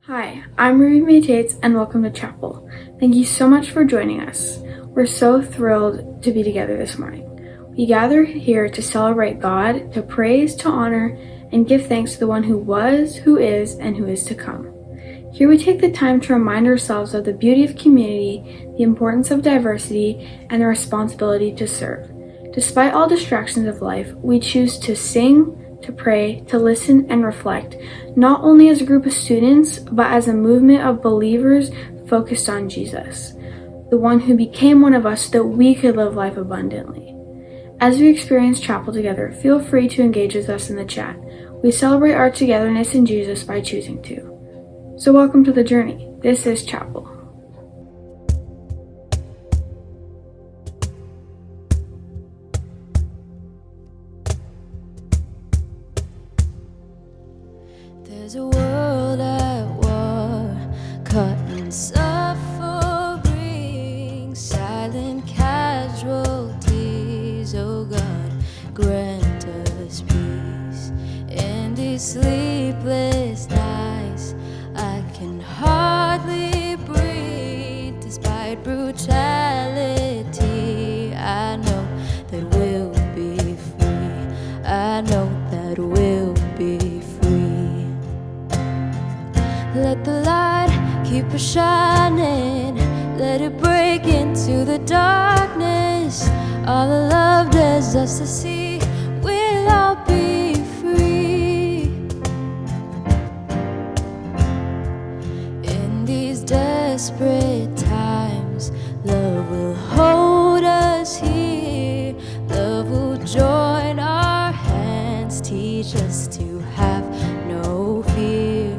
Hi, I'm Ruby Tates and welcome to Chapel. Thank you so much for joining us. We're so thrilled to be together this morning. We gather here to celebrate God, to praise, to honor, and give thanks to the one who was, who is, and who is to come. Here we take the time to remind ourselves of the beauty of community, the importance of diversity, and the responsibility to serve. Despite all distractions of life, we choose to sing, to pray, to listen, and reflect, not only as a group of students, but as a movement of believers focused on Jesus, the one who became one of us so that we could live life abundantly. As we experience chapel together, feel free to engage with us in the chat. We celebrate our togetherness in Jesus by choosing to. So welcome to the journey. This is Chapel. There's a world at war, caught in suffering, silent casualties. Oh God, grant us peace. In these sleepless nights, I can hardly breathe. Despite brutality, I know that we'll be free. I know that we'll be free. Let the light keep us shining, let it break into the darkness. All the love dares us to see, we'll all be free. In these desperate times, love will hold us here. Love will join our hands, teach us to have no fear.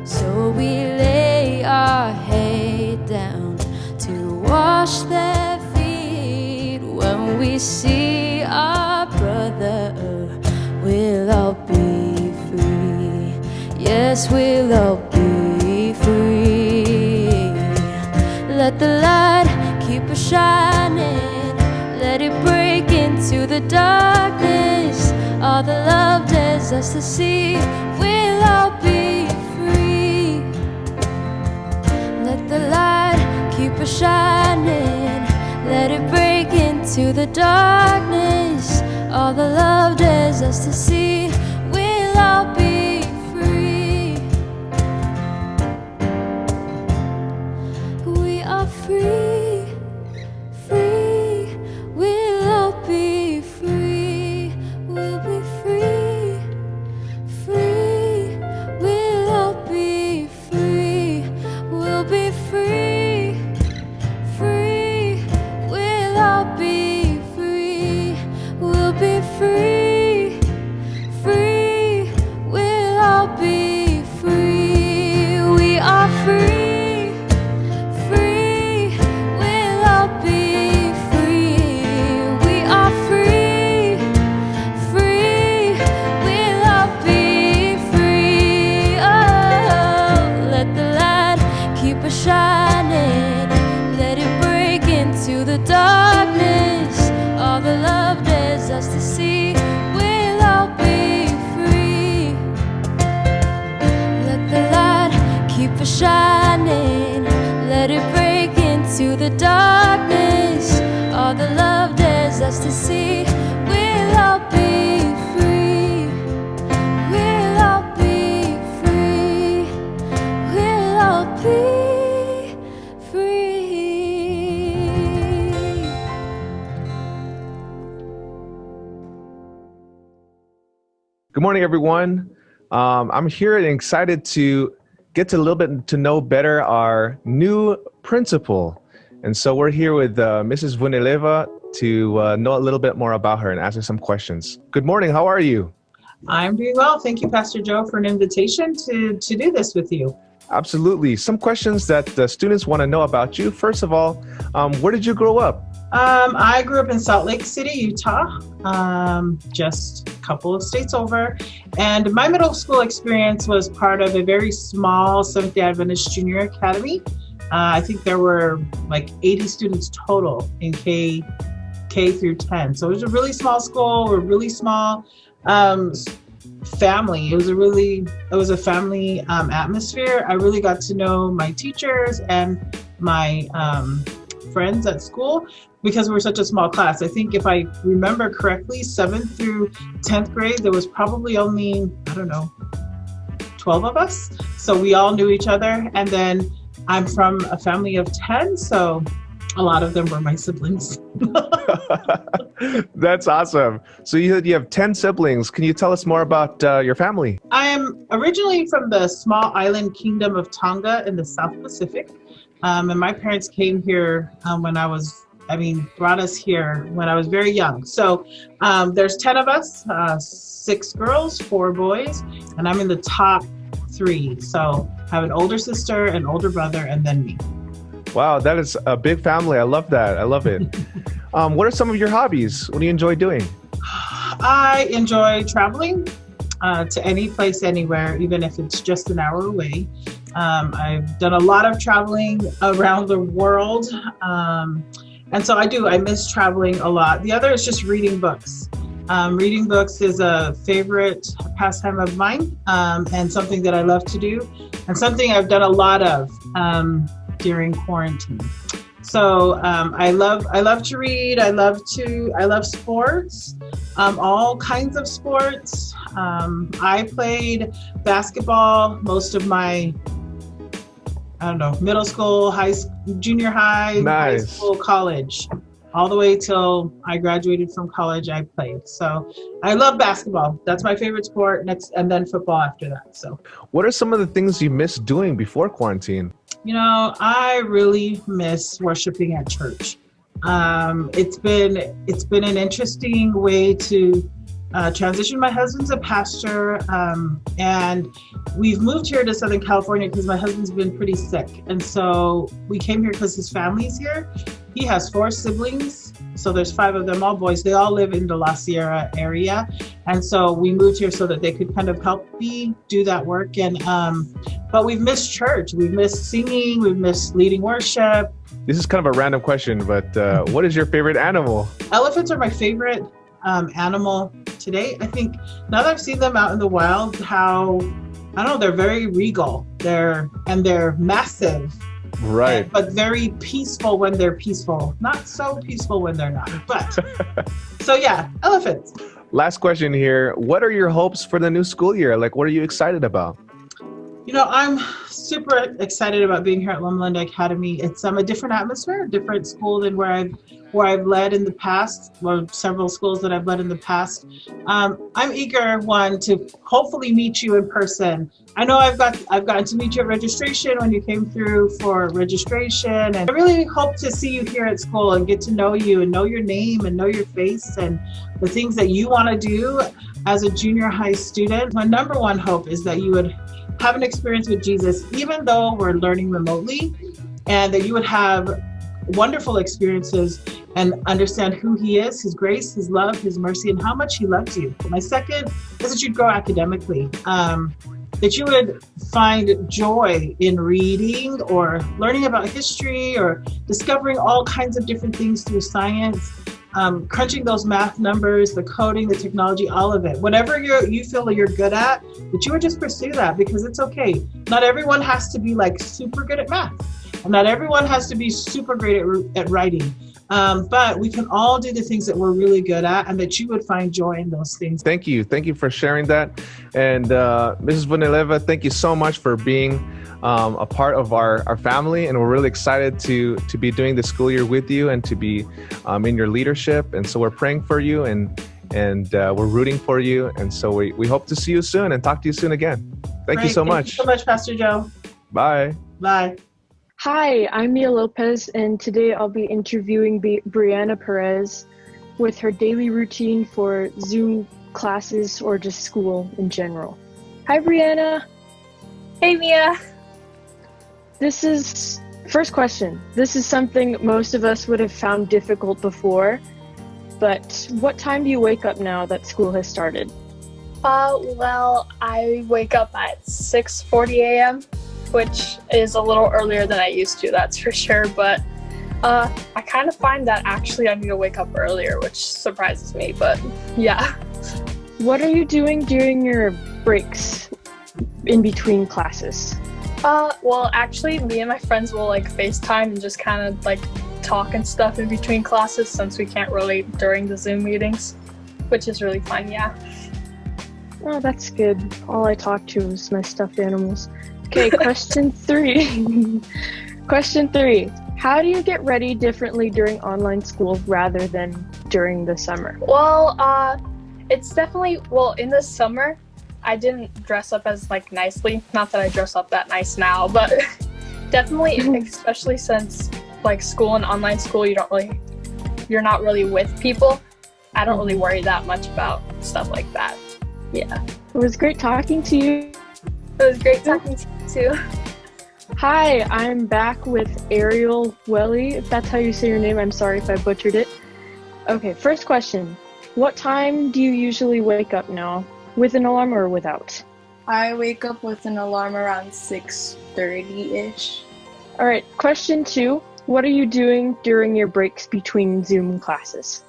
So we lay our head down to wash their feet. When we see our brother, we'll all be free. Yes, we'll all be free. Let the light keep us shining, let it break into the darkness. All the love dares us to see, we'll all be free. Let the light keep us shining, let it break into the darkness. All the love dares us to see, we'll all be free. We are free, free. We'll all be free. We'll be free, free. We'll all be free. We'll be free, free. We'll all be free. We'll be free, free. We'll all be free. We are free, free. We'll all be free. We are free, free. We'll all be free. Oh, let the light keep us shining, let it break into the darkness. All the love dares us to see, we'll all be free. Let the light keep us shining, let it break into the darkness. All the love dares us to see, we'll all be free. We'll all be free. We'll all be free. Good morning, everyone. I'm here and excited to get to a little bit to know better our new principal. And so we're here with Mrs. Vunileva to know a little bit more about her and answer some questions. Good morning. How are you? I'm doing well. Thank you, Pastor Joe, for an invitation to do this with you. Absolutely. Some questions that the students want to know about you. First of all, where did you grow up? I grew up in Salt Lake City, Utah, just a couple of states over. And my middle school experience was part of a very small Seventh-day Adventist Junior Academy. I think there were like 80 students total in K through 10. So it was a really small school. We're really small. family. It was a family atmosphere. I really got to know my teachers and my friends at school because we were such a small class. I think if I remember correctly, 7th through 10th grade, there was probably only, 12 of us. So we all knew each other. And then I'm from a family of 10, so a lot of them were my siblings. That's awesome. So you have 10 siblings. Can you tell us more about your family? I am originally from the small island kingdom of Tonga in the South Pacific. And my parents came here brought us here when I was very young. So there's 10 of us, 6 girls, 4 boys, and I'm in the top 3. So I have an older sister, an older brother, and then me. Wow, that is a big family. I love that. I love it. What are some of your hobbies? What do you enjoy doing? I enjoy traveling to any place, anywhere, even if it's just an hour away. I've done a lot of traveling around the world. And so I miss traveling a lot. The other is just reading books. Reading books is a favorite pastime of mine, and something that I love to do, and something I've done a lot of during quarantine. So I love to read. I love sports, all kinds of sports. I played basketball most of my middle school, junior high, Nice. High school, college, all the way till I graduated from college. I played. So I love basketball. That's my favorite sport. Next, and then football after that. So What are some of the things you miss doing before quarantine? I really miss worshiping at church. It's been an interesting way to transition. My husband's a pastor, and we've moved here to Southern California because my husband's been pretty sick. And so we came here because his family's here. He has 4 siblings. So there's 5 of them, all boys. They all live in the La Sierra area. And so we moved here so that they could kind of help me do that work. And but we've missed church. We've missed singing. We've missed leading worship. This is kind of a random question, but what is your favorite animal? Elephants are my favorite animal today. I think now that I've seen them out in the wild, they're very regal. They're massive. Right. But very peaceful when they're peaceful. Not so peaceful when they're not. But so yeah, elephants. Last question here. What are your hopes for the new school year? Like, what are you excited about? I'm super excited about being here at Loma Linda Academy. It's a different atmosphere, a different school than where I've led in the past, or several schools that I've led in the past. I'm eager, to hopefully meet you in person. I know I've gotten to meet you at registration when you came through for registration, and I really hope to see you here at school and get to know you and know your name and know your face and the things that you want to do as a junior high student. My number one hope is that you would have an experience with Jesus, even though we're learning remotely, and that you would have wonderful experiences and understand who he is, his grace, his love, his mercy, and how much he loves you. My second is that you'd grow academically, that you would find joy in reading or learning about history or discovering all kinds of different things through science, crunching those math numbers, the coding, the technology, all of it. Whatever you feel that you're good at, that you would just pursue that, because it's okay. Not everyone has to be like super good at math. And not everyone has to be super great at writing. But we can all do the things that we're really good at, and that you would find joy in those things. Thank you. Thank you for sharing that. And Mrs. Bonileva, thank you so much for being a part of our family. And we're really excited to be doing the school year with you and to be in your leadership. And so we're praying for you and we're rooting for you. And so we hope to see you soon and talk to you soon again. Thank you so much. Thank you so much, Pastor Joe. Bye. Bye. Hi, I'm Mia Lopez, and today I'll be interviewing Brianna Perez with her daily routine for Zoom classes or just school in general. Hi, Brianna. Hey, Mia. First question. This is something most of us would have found difficult before, but what time do you wake up now that school has started? Well, I wake up at 6:40 a.m., which is a little earlier than I used to, that's for sure. But I kind of find that actually I need to wake up earlier, which surprises me, but yeah. What are you doing during your breaks in between classes? Well, actually, me and my friends will like FaceTime and just kind of like talk and stuff in between classes since we can't really during the Zoom meetings, which is really fun, yeah. Oh, that's good. All I talk to is my stuffed animals. Okay, question 3. Question 3. How do you get ready differently during online school rather than during the summer? Well, it's definitely, well, in the summer, I didn't dress up as like nicely. Not that I dress up that nice now, but definitely, especially since like school and online school, you're not really with people. I don't really worry that much about stuff like that. Yeah. It was great talking to you. It was great talking to you too. Hi, I'm back with Ariel Welly. If that's how you say your name, I'm sorry if I butchered it. Okay, first question. What time do you usually wake up now? With an alarm or without? I wake up with an alarm around 6:30-ish. All right, question 2. What are you doing during your breaks between Zoom classes?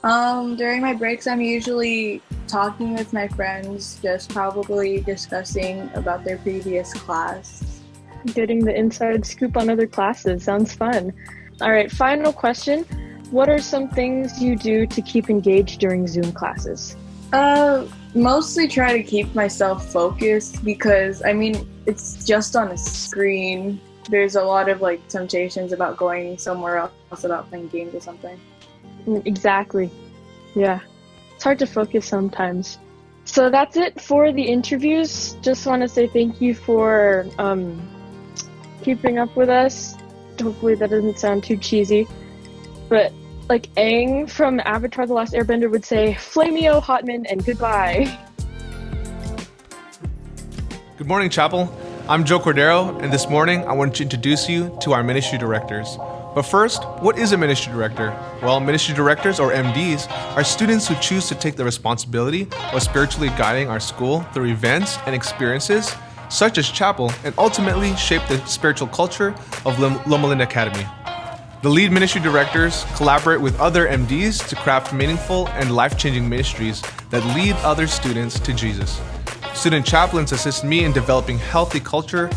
During my breaks, I'm usually talking with my friends, just probably discussing about their previous class. Getting the inside scoop on other classes. Sounds fun. All right, final question. What are some things you do to keep engaged during Zoom classes? Mostly try to keep myself focused because, I mean, it's just on a screen. There's a lot of, like, temptations about going somewhere else, about playing games or something. Exactly. Yeah. It's hard to focus sometimes. So that's it for the interviews. Just want to say thank you for keeping up with us. Hopefully that doesn't sound too cheesy. But like Aang from Avatar The Last Airbender would say, Flameo Hotman and goodbye. Good morning, Chapel. I'm Joe Cordero, and this morning I want to introduce you to our ministry directors. But first, what is a ministry director? Well, ministry directors, or MDs, are students who choose to take the responsibility of spiritually guiding our school through events and experiences, such as Chapel, and ultimately shape the spiritual culture of Loma Linda Academy. The lead ministry directors collaborate with other MDs to craft meaningful and life-changing ministries that lead other students to Jesus. Student chaplains assist me in developing healthy culture,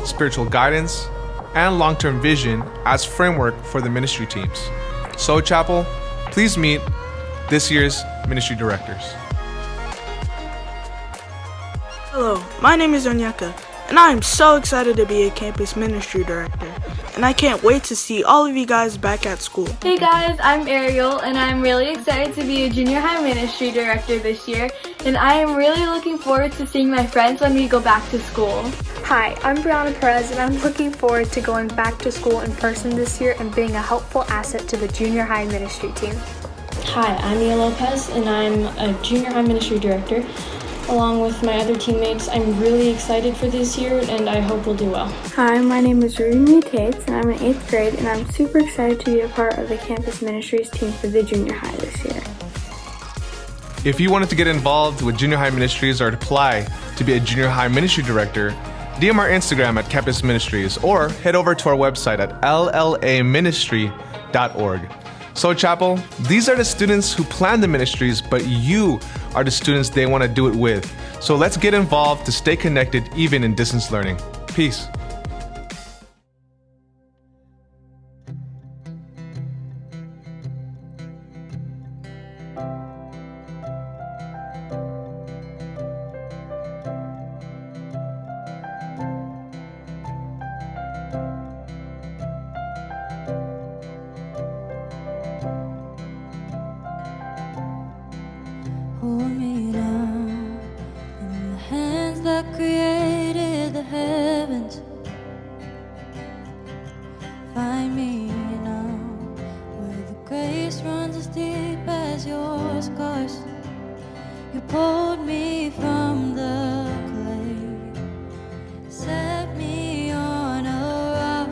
spiritual guidance, and long-term vision as framework for the ministry teams. So, Chapel, please meet this year's ministry directors. Hello, my name is Onyeka, and I am so excited to be a campus ministry director, and I can't wait to see all of you guys back at school. Hey guys, I'm Ariel, and I'm really excited to be a junior high ministry director this year, and I am really looking forward to seeing my friends when we go back to school. Hi, I'm Brianna Perez, and I'm looking forward to going back to school in person this year and being a helpful asset to the junior high ministry team. Hi, I'm Mia Lopez, and I'm a junior high ministry director. Along with my other teammates, I'm really excited for this year, and I hope we'll do well. Hi, my name is Ruby Tates, and I'm in 8th grade, and I'm super excited to be a part of the Campus Ministries team for the junior high this year. If you wanted to get involved with junior high ministries or apply to be a junior high ministry director, DM our Instagram at Campus Ministries or head over to our website at llaministry.org. So, Chapel, these are the students who plan the ministries, but you are the students they want to do it with. So let's get involved to stay connected even in distance learning. Peace. Hold me now in the hands that created the heavens. Find me now where the grace runs as deep as your scars. You pulled me from the clay, set me on a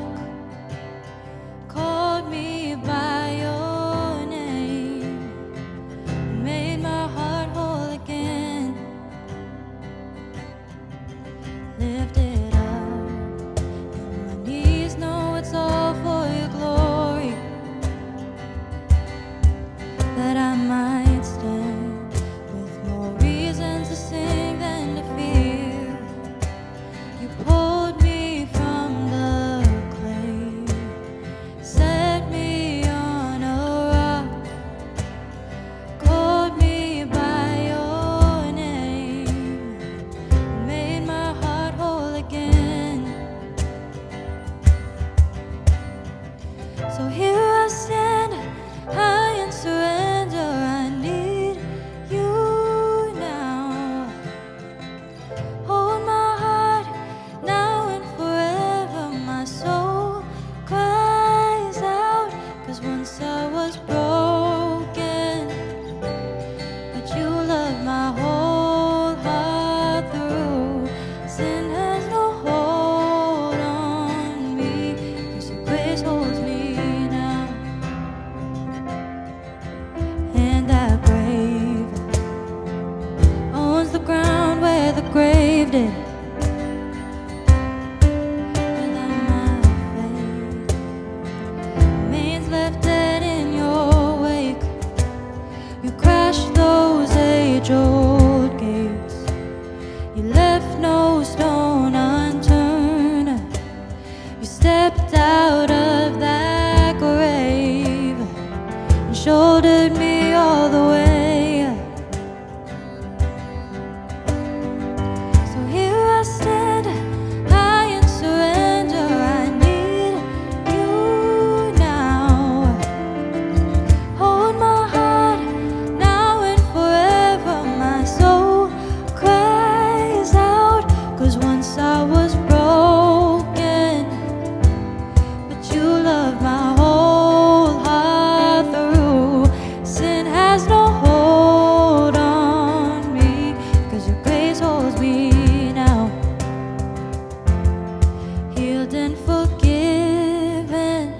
been forgiven,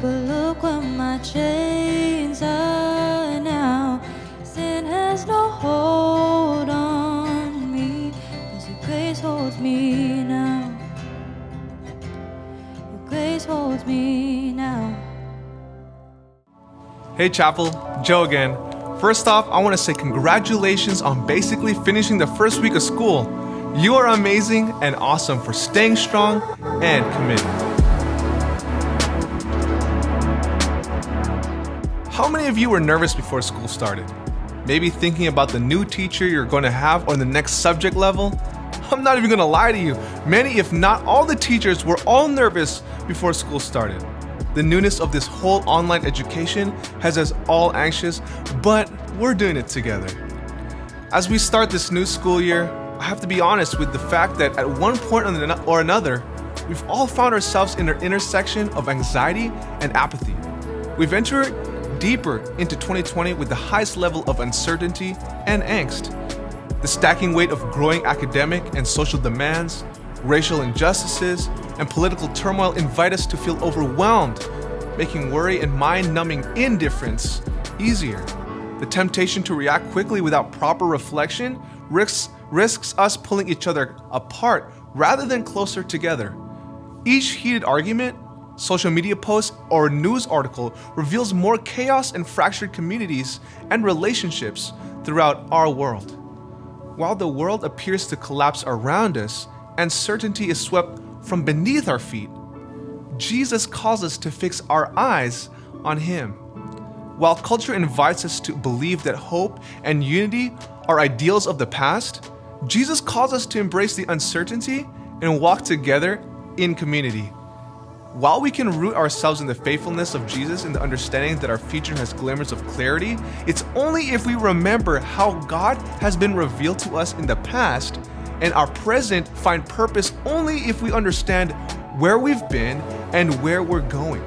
but look where my chains are now. Sin has no hold on me, 'cause your grace holds me now. Your grace holds me now. Hey Chapel, Joe again. First off, I want to say congratulations on basically finishing the first week of school. You are amazing and awesome for staying strong and committed. How many of you were nervous before school started? Maybe thinking about the new teacher you're going to have or the next subject level? I'm not even going to lie to you. Many, if not all the teachers were all nervous before school started. The newness of this whole online education has us all anxious, but we're doing it together. As we start this new school year, I have to be honest with the fact that at one point or another, we've all found ourselves in an intersection of anxiety and apathy. We've entered deeper into 2020 with the highest level of uncertainty and angst. The stacking weight of growing academic and social demands, racial injustices, and political turmoil invite us to feel overwhelmed, making worry and mind-numbing indifference easier. The temptation to react quickly without proper reflection risks us pulling each other apart rather than closer together. Each heated argument, social media post, or news article reveals more chaos and fractured communities and relationships throughout our world. While the world appears to collapse around us and certainty is swept from beneath our feet, Jesus calls us to fix our eyes on Him. While culture invites us to believe that hope and unity are ideals of the past, Jesus calls us to embrace the uncertainty and walk together in community. While we can root ourselves in the faithfulness of Jesus and the understanding that our future has glimmers of clarity, it's only if we remember how God has been revealed to us in the past and our present find purpose only if we understand where we've been and where we're going.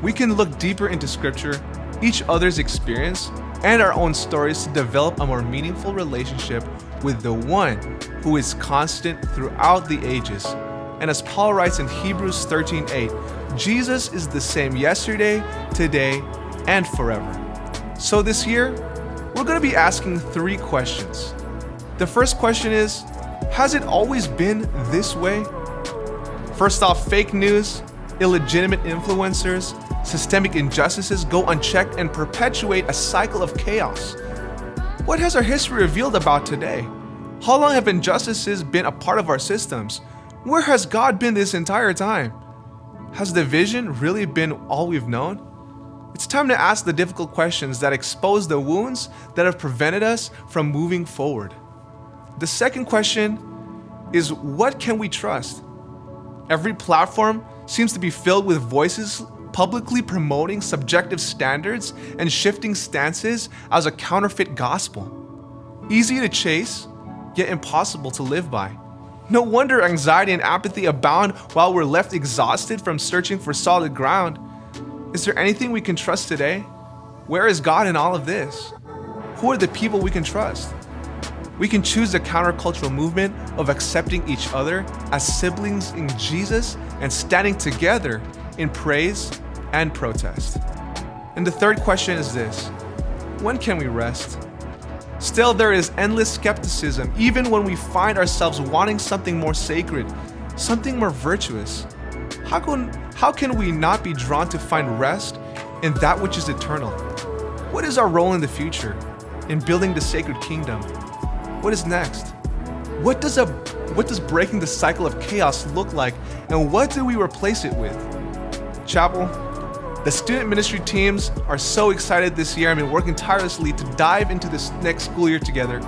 We can look deeper into Scripture, each other's experience, and our own stories to develop a more meaningful relationship with the one who is constant throughout the ages. And as Paul writes in Hebrews 13:8, Jesus is the same yesterday, today, and forever. So this year, we're going to be asking 3 questions. The first question is, has it always been this way? First off, fake news, illegitimate influencers, systemic injustices go unchecked and perpetuate a cycle of chaos. What has our history revealed about today? How long have injustices been a part of our systems? Where has God been this entire time? Has division really been all we've known? It's time to ask the difficult questions that expose the wounds that have prevented us from moving forward. The second question is, what can we trust? Every platform seems to be filled with voices publicly promoting subjective standards and shifting stances as a counterfeit gospel. Easy to chase, yet impossible to live by. No wonder anxiety and apathy abound while we're left exhausted from searching for solid ground. Is there anything we can trust today? Where is God in all of this? Who are the people we can trust? We can choose the countercultural movement of accepting each other as siblings in Jesus and standing together in praise and protest. And the third question is this: when can we rest? Still, there is endless skepticism, even when we find ourselves wanting something more sacred, something more virtuous. How can we not be drawn to find rest in that which is eternal? What is our role in the future, in building the sacred kingdom? What is next? What does breaking the cycle of chaos look like, and what do we replace it with? Chapel, the student ministry teams are so excited this year. I've been working tirelessly to dive into this next school year together.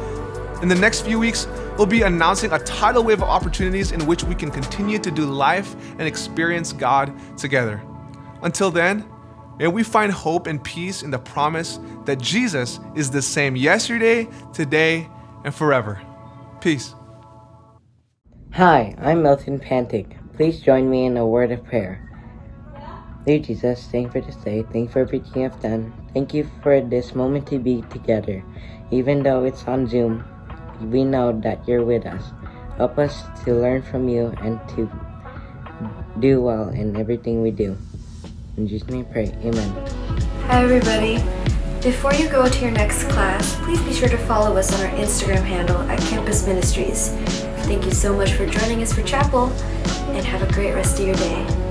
In the next few weeks, we'll be announcing a tidal wave of opportunities in which we can continue to do life and experience God together. Until then, may we find hope and peace in the promise that Jesus is the same yesterday, today, and forever. Peace. Hi, I'm Milton Pantic. Please join me in a word of prayer. Dear Jesus, thank you for this day. Thank you for everything you've done. Thank you for this moment to be together. Even though it's on Zoom, we know that you're with us. Help us to learn from you and to do well in everything we do. In Jesus' name I pray, amen. Hi everybody. Before you go to your next class, please be sure to follow us on our Instagram handle at Campus Ministries. Thank you so much for joining us for chapel, and have a great rest of your day.